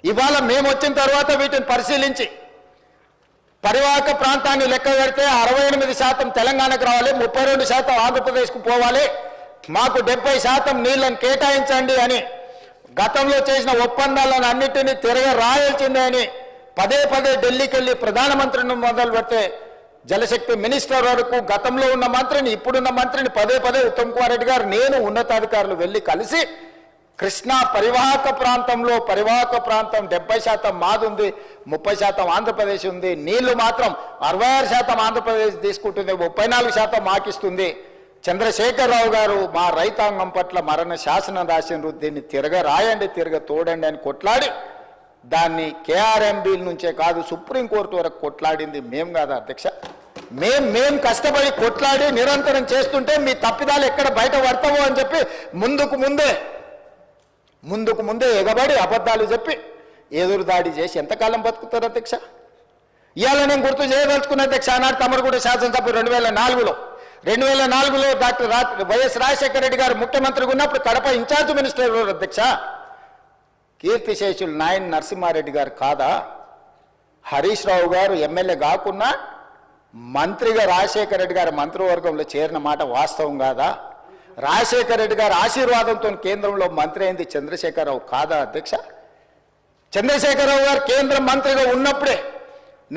ఇవాళ మేము వచ్చిన తర్వాత వీటిని పరిశీలించి పరివాహక ప్రాంతాన్ని లెక్క పెడితే 68% తెలంగాణకు రావాలి, 32% ఆంధ్రప్రదేశ్కు పోవాలి, మాకు 70% నీళ్లను కేటాయించండి అని గతంలో చేసిన ఒప్పందాలను అన్నిటినీ తిరగరాయాల్సిందే అని పదే పదే ఢిల్లీకి వెళ్ళి ప్రధానమంత్రిని మొదలు పెడితే జలశక్తి మినిస్టర్ వరకు గతంలో ఉన్న మంత్రిని ఇప్పుడున్న మంత్రిని పదే పదే ఉత్తమ్ కుమార్ రెడ్డి గారు నేను ఉన్నతాధికారులు వెళ్ళి కలిసి కృష్ణా పరివాహక ప్రాంతంలో పరివాహక ప్రాంతం 70% మాదుంది, 30% ఆంధ్రప్రదేశ్ ఉంది, నీళ్లు మాత్రం 66% ఆంధ్రప్రదేశ్ తీసుకుంటుంది, 34% మాకిస్తుంది. చంద్రశేఖరరావు గారు మా రైతాంగం పట్ల మరణ శాసనం రాసినారు, దీన్ని తిరగరాయండి తోడండి అని కొట్లాడి దాన్ని కేఆర్ఎంబీ నుంచే కాదు సుప్రీంకోర్టు వరకు కొట్లాడింది మేము కాదా అధ్యక్ష? మేం కష్టపడి కొట్లాడి నిరంతరం చేస్తుంటే మీ తప్పిదాలు ఎక్కడ బయట పడతావో అని చెప్పి ముందుకు ముందే ఎగబడి అబద్ధాలు చెప్పి ఎదురు దాడి చేసి ఎంతకాలం బతుకుతారు అధ్యక్ష? ఇవాళ నేను గుర్తు చేయదలుచుకున్న అధ్యక్ష, ఆనాడు తమరుగూడ శాసనసభ 2004లో డాక్టర్ వైఎస్ రాజశేఖర రెడ్డి గారు ముఖ్యమంత్రిగా ఉన్నప్పుడు కడప ఇన్ఛార్జ్ మినిస్టర్ ఎవరు అధ్యక్ష? కీర్తిశేషులు నాయన్ నరసింహారెడ్డి గారు కాదా? హరీష్ రావు గారు ఎమ్మెల్యే కాకున్నా మంత్రిగా రాజశేఖర రెడ్డి గారు మంత్రివర్గంలో చేరిన మాట వాస్తవం కాదా? రాజశేఖర రెడ్డి గారి ఆశీర్వాదంతో కేంద్రంలో మంత్రి అయింది చంద్రశేఖరరావు కాదా అధ్యక్ష? చంద్రశేఖరరావు గారు కేంద్ర మంత్రిగా ఉన్నప్పుడే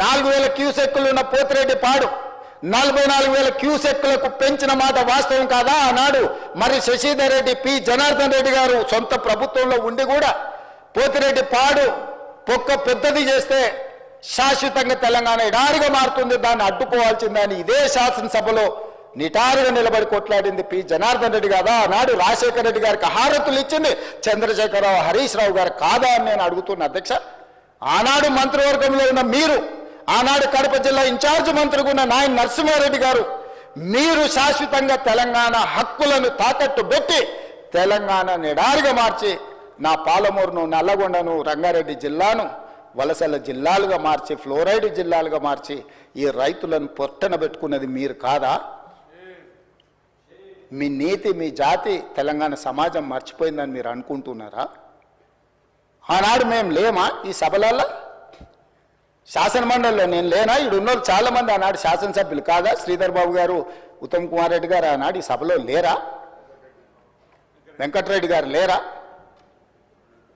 4000 క్యూసెక్కులు ఉన్న పోతిరెడ్డి పాడు 44,000 క్యూసెక్కులకు పెంచిన మాట వాస్తవం కాదా? ఆనాడు మరి శశిధర్ రెడ్డి, పి జనార్దన్ రెడ్డి గారు సొంత ప్రభుత్వంలో ఉండి కూడా పోతిరెడ్డి పాడు పొక్క పెద్దది చేస్తే శాశ్వతంగా తెలంగాణ ఎడారిగా మారుతుంది, దాన్ని అడ్డుకోవాల్సిందని ఇదే శాసనసభలో నిటారుగా నిలబడి కొట్లాడింది పి జనార్దన్ రెడ్డి కాదా? ఆనాడు రాజశేఖర రెడ్డి గారికి హారతులు ఇచ్చింది చంద్రశేఖరరావు, హరీష్ రావు గారు కాదా అని నేను అడుగుతున్నా అధ్యక్ష. ఆనాడు మంత్రివర్గంలో ఉన్న మీరు, ఆనాడు కడప జిల్లా ఇన్ఛార్జ్ మంత్రిగా ఉన్న నాయన్ నరసింహారెడ్డి గారు, మీరు శాశ్వతంగా తెలంగాణ హక్కులను తాకట్టు పెట్టి తెలంగాణ నిడారిగా మార్చి నా పాలమూరును, నల్లగొండను, రంగారెడ్డి జిల్లాను వలసల జిల్లాలుగా మార్చి ఫ్లోరైడ్ జిల్లాలుగా మార్చి ఈ రైతులను పొట్టన పెట్టుకున్నది మీరు కాదా? మీ నీతి, మీ జాతి తెలంగాణ సమాజం మర్చిపోయిందని మీరు అనుకుంటున్నారా? ఆనాడు మేము లేమా ఈ సభలలో? శాసనమండలిలో నేను లేనా? ఇడున్నోళ్ళు చాలామంది ఆనాడు శాసనసభ్యులు కాదా? శ్రీధర్ బాబు గారు, ఉత్తమ్ కుమార్ రెడ్డి గారు ఆనాడు ఈ సభలో లేరా? వెంకటరెడ్డి గారు లేరా?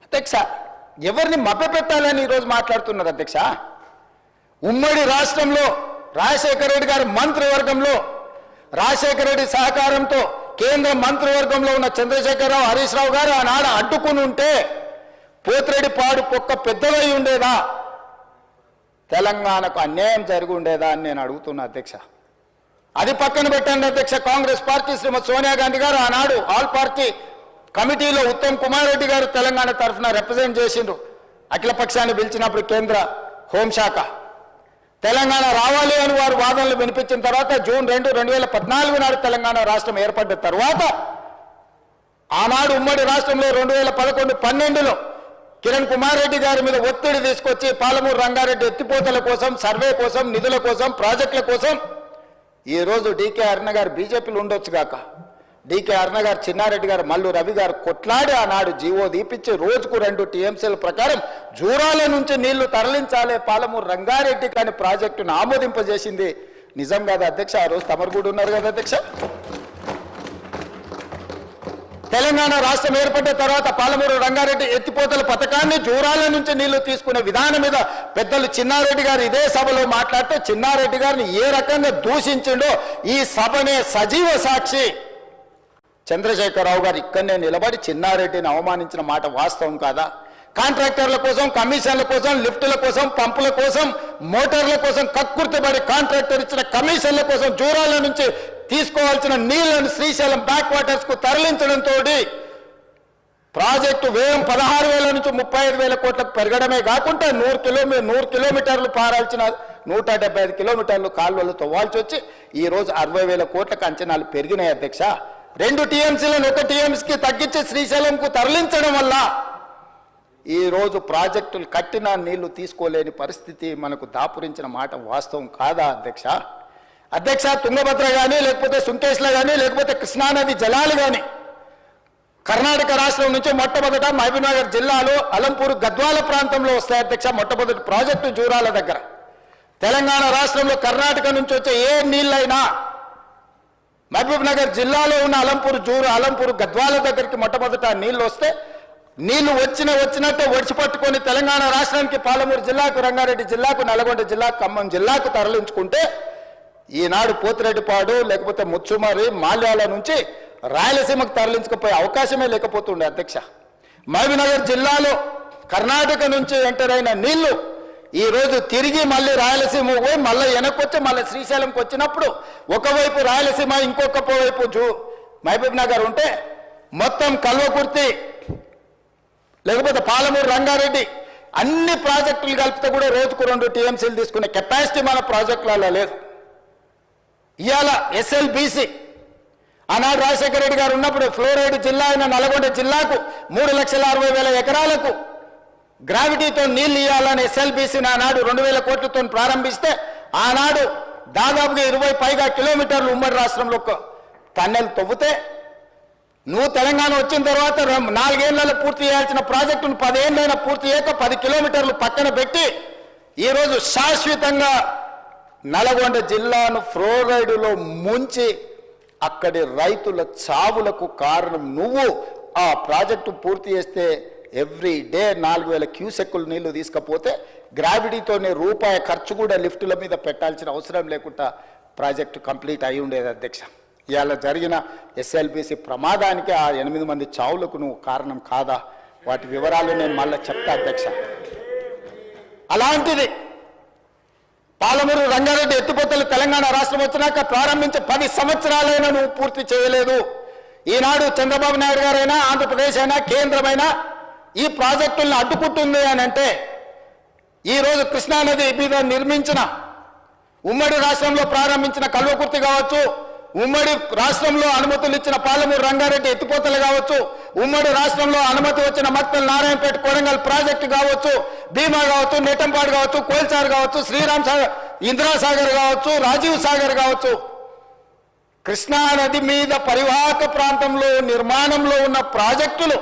అధ్యక్ష, ఎవరిని మభ్యపెట్టాలని ఈరోజు మాట్లాడుతున్నారు అధ్యక్ష? ఉమ్మడి రాష్ట్రంలో రాజశేఖర రెడ్డి గారి మంత్రివర్గంలో రాజశేఖర రెడ్డి సహకారంతో కేంద్ర మంత్రివర్గంలో ఉన్న చంద్రశేఖరరావు, హరీష్ రావు గారు ఆనాడు అడ్డుకుని ఉంటే పోతిరెడ్డి పాడు పొక్క పెద్దదై ఉండేదా? తెలంగాణకు అన్యాయం జరిగి ఉండేదా అని నేను అడుగుతున్నా అధ్యక్ష. అది పక్కన పెట్టండి అధ్యక్ష. కాంగ్రెస్ పార్టీ శ్రీమతి సోనియా గాంధీ గారు ఆనాడు ఆల్ పార్టీ కమిటీలో ఉత్తమ్ కుమార్ రెడ్డి గారు తెలంగాణ తరఫున రిప్రజెంట్ చేసిండ్రు. అఖిల పక్షాన్ని పిలిచినప్పుడు కేంద్ర హోంశాఖ తెలంగాణ రావాలి అని వారు వాదనలు వినిపించిన తర్వాత జూన్ 2, 2014 నాడు తెలంగాణ రాష్ట్రం ఏర్పడ్డ తర్వాత ఆనాడు ఉమ్మడి రాష్ట్రంలో 2011-12లో కిరణ్ కుమార్ రెడ్డి గారి మీద ఒత్తిడి తీసుకొచ్చి పాలమూరు రంగారెడ్డి ఎత్తిపోతల కోసం, సర్వే కోసం, నిధుల కోసం, ప్రాజెక్టుల కోసం ఈరోజు డీకే అరుణ గారు బీజేపీలో ఉండొచ్చు కాక డీకే అరుణ గారు, చిన్నారెడ్డి గారు, మల్లు రవి గారు కొట్లాడి ఆనాడు జీవో దీపించి రోజుకు 2 టీఎంసీల ప్రకారం జూరాల నుంచి నీళ్లు తరలించాలి పాలమూరు రంగారెడ్డి కానీ ప్రాజెక్టును ఆమోదింపజేసింది నిజం కాదా అధ్యక్ష? ఆ రోజు తమరు కూడా ఉన్నారు కదా అధ్యక్ష. తెలంగాణ రాష్ట్రం ఏర్పడ్డ తర్వాత పాలమూరు రంగారెడ్డి ఎత్తిపోతల పథకాన్ని జూరాల నుంచి నీళ్లు తీసుకునే విధానం మీద పెద్దలు చిన్నారెడ్డి గారు ఇదే సభలో మాట్లాడితే చిన్నారెడ్డి గారిని ఏ రకంగా దూషించిండో ఈ సభనే సజీవ సాక్షి. చంద్రశేఖరరావు గారు ఇక్కడనే నిలబడి చిన్నారెడ్డిని అవమానించిన మాట వాస్తవం కాదా? కాంట్రాక్టర్ల కోసం, కమిషన్ల కోసం, లిఫ్టుల కోసం, పంపుల కోసం, మోటార్ల కోసం కక్కుర్తిపడి కాంట్రాక్టర్ ఇచ్చిన కమిషన్ల కోసం జూరాల నుంచి తీసుకోవాల్సిన నీళ్లను శ్రీశైలం బ్యాక్ వాటర్స్ కు తరలించడంతో ప్రాజెక్టు వ్యయం 16,000 నుంచి 35,000 కోట్లకు పెరగడమే కాకుండా 100 కిలోమీటర్లు పారాల్సిన 175 కిలోమీటర్లు కాలువలు తవ్వాల్సి వచ్చి ఈరోజు 60,000 కోట్లకు అంచనాలు పెరిగినాయి అధ్యక్ష. 2 టీఎంసీలను 1 టీఎంసీకి తగ్గించి శ్రీశైలంకు తరలించడం వల్ల ఈరోజు ప్రాజెక్టులు కట్టిన నీళ్లు తీసుకోలేని పరిస్థితి మనకు దాపురించిన మాట వాస్తవం కాదా అధ్యక్ష? అధ్యక్ష, తుంగభద్ర కానీ లేకపోతే సుంకేశ్లో కానీ లేకపోతే కృష్ణానది జలాలు కానీ కర్ణాటక రాష్ట్రం నుంచి మొట్టమొదట మహబూబ్నగర్ జిల్లాలో అలంపూర్ గద్వాల ప్రాంతంలో వస్తాయి అధ్యక్ష మొట్టమొదటి ప్రాజెక్టు జూరాల దగ్గర. తెలంగాణ రాష్ట్రంలో కర్ణాటక నుంచి వచ్చే ఏ నీళ్ళైనా మహబూబ్నగర్ జిల్లాలో ఉన్న అలంపూర్ గద్వాల దగ్గరికి మొట్టమొదట నీళ్లు వస్తే నీళ్లు వచ్చినట్టే ఒడిచిపట్టుకొని తెలంగాణ రాష్ట్రానికి పాలమూరు జిల్లాకు, రంగారెడ్డి జిల్లాకు, నల్గొండ జిల్లాకు, ఖమ్మం జిల్లాకు తరలించుకుంటే ఈనాడు పోతిరెడ్డిపాడు లేకపోతే ముచ్చుమరి మాల్యాల నుంచి రాయలసీమకు తరలించకపోయే అవకాశమే లేకపోతుండే అధ్యక్ష. మహబూబ్నగర్ జిల్లాలో కర్ణాటక నుంచి ఎంటర్ అయిన నీళ్లు ఈరోజు తిరిగి మళ్ళీ రాయలసీమ పోయి మళ్ళీ వెనక్కొచ్చి మళ్ళీ శ్రీశైలంకి వచ్చినప్పుడు ఒకవైపు రాయలసీమ ఇంకొక వైపు మహబూబ్నగర్ ఉంటే మొత్తం కల్వకుర్తి లేకపోతే పాలమూరు, రంగారెడ్డి అన్ని ప్రాజెక్టులు కలిపితే కూడా రోజుకు 2 టీఎంసీలు తీసుకునే కెపాసిటీ మన ప్రాజెక్టులలో లేదు. ఇవాళ ఎస్ఎల్బీసీ ఆనాడు రాజశేఖర రెడ్డి గారు ఉన్నప్పుడు ఫ్లోరైడ్ జిల్లా అయిన నల్గొండ జిల్లాకు 3,60,000 ఎకరాలకు గ్రావిటీతో నీళ్లు ఇవ్వాలని ఎస్ఎల్బీసీని ఆనాడు 2,000 కోట్లతో ప్రారంభిస్తే ఆనాడు దాదాపుగా 20 పైగా కిలోమీటర్లు ఉమ్మడి రాష్ట్రంలో టన్నెల్ తవ్వుతే నువ్వు తెలంగాణ వచ్చిన తర్వాత 4 ఏళ్లలో పూర్తి చేయాల్సిన ప్రాజెక్టును 10 ఏళ్ళైనా పూర్తి చేయక 10 కిలోమీటర్లు పక్కన పెట్టి ఈరోజు శాశ్వతంగా నల్గొండ జిల్లాను ఫ్లోరైడ్లో ముంచి అక్కడి రైతుల చావులకు కారణం నువ్వు. ఆ ప్రాజెక్టు పూర్తి చేస్తే ఎవ్రీ డే 4,000 క్యూసెక్కులు నీళ్లు తీసుకపోతే గ్రావిటీతోనే రూపాయి ఖర్చు కూడా లిఫ్టుల మీద పెట్టాల్సిన అవసరం లేకుండా ప్రాజెక్టు కంప్లీట్ అయి ఉండేది అధ్యక్ష. ఇవాళ జరిగిన ఎస్ఎల్బీసీ ప్రమాదానికి ఆ 8 మంది చావులకు నువ్వు కారణం కాదా? వాటి వివరాలు నేను మళ్ళీ చెప్తా అధ్యక్ష. అలాంటిది పాలమూరు, రంగారెడ్డి ఎత్తిపోతలు తెలంగాణ రాష్ట్రం వచ్చినాక ప్రారంభించి 10 సంవత్సరాలైనా నువ్వు పూర్తి చేయలేదు. ఈనాడు చంద్రబాబు నాయుడు గారైనా ఆంధ్రప్రదేశ్ అయినా కేంద్రమైనా ఈ ప్రాజెక్టులను అడ్డుకుంటుంది అని అంటే ఈరోజు కృష్ణానది మీద నిర్మించిన ఉమ్మడి రాష్ట్రంలో ప్రారంభించిన కల్వకుర్తి కావచ్చు, ఉమ్మడి రాష్ట్రంలో అనుమతులు ఇచ్చిన పాలమూరు, రంగారెడ్డి ఎత్తిపోతలు కావచ్చు, ఉమ్మడి రాష్ట్రంలో అనుమతి వచ్చిన మక్తల్, నారాయణపేట, కొడంగల్ ప్రాజెక్టు కావచ్చు, భీమా కావచ్చు, నెట్టంపాడు కావచ్చు, కోల్చార్ కావచ్చు, శ్రీరామ్ సాగర్, ఇందిరాసాగర్ కావచ్చు, రాజీవ్ సాగర్ కావచ్చు, కృష్ణానది మీద పరివాహక ప్రాంతంలో నిర్మాణంలో ఉన్న ప్రాజెక్టులు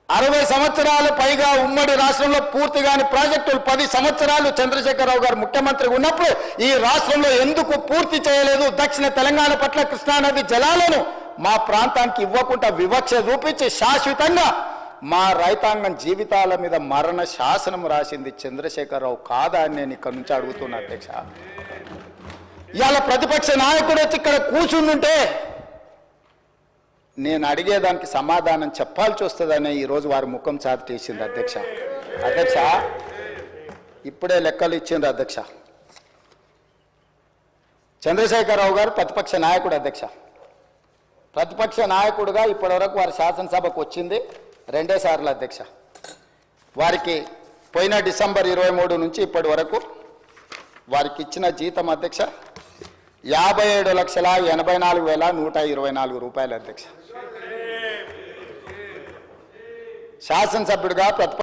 60 సంవత్సరాలు పైగా ఉమ్మడి రాష్ట్రంలో పూర్తి కాని ప్రాజెక్టులు 10 సంవత్సరాలు చంద్రశేఖరరావు గారు ముఖ్యమంత్రిగా ఉన్నప్పుడు ఈ రాష్ట్రంలో ఎందుకు పూర్తి చేయలేదు? దక్షిణ తెలంగాణ పట్ల కృష్ణానది జలాలను మా ప్రాంతానికి ఇవ్వకుండా వివక్ష చూపించి శాశ్వతంగా మా రైతాంగం జీవితాల మీద మరణ శాసనం రాసింది చంద్రశేఖరరావు కాదా అని నేను ఇక్కడ నుంచి అడుగుతున్నా అధ్యక్ష. ఇవాళ ప్రతిపక్ష నాయకుడు వచ్చి ఇక్కడ కూర్చుంటుంటే నేను అడిగేదానికి సమాధానం చెప్పాల్సి వస్తుందని ఈరోజు వారి ముఖం చాటేసింది అధ్యక్ష. అధ్యక్ష ఇప్పుడే లెక్కలు ఇచ్చిండ్రు అధ్యక్ష. చంద్రశేఖరరావు గారు ప్రతిపక్ష నాయకుడు అధ్యక్ష. ప్రతిపక్ష నాయకుడుగా ఇప్పటివరకు వారి శాసనసభకు వచ్చింది 2 సార్లు అధ్యక్ష. వారికి పోయిన డిసెంబర్ 23 నుంచి ఇప్పటి వరకు వారికి ఇచ్చిన జీతం అధ్యక్ష 57,84,124 రూపాయలు అధ్యక్ష. శాసనసభ్యుడిగా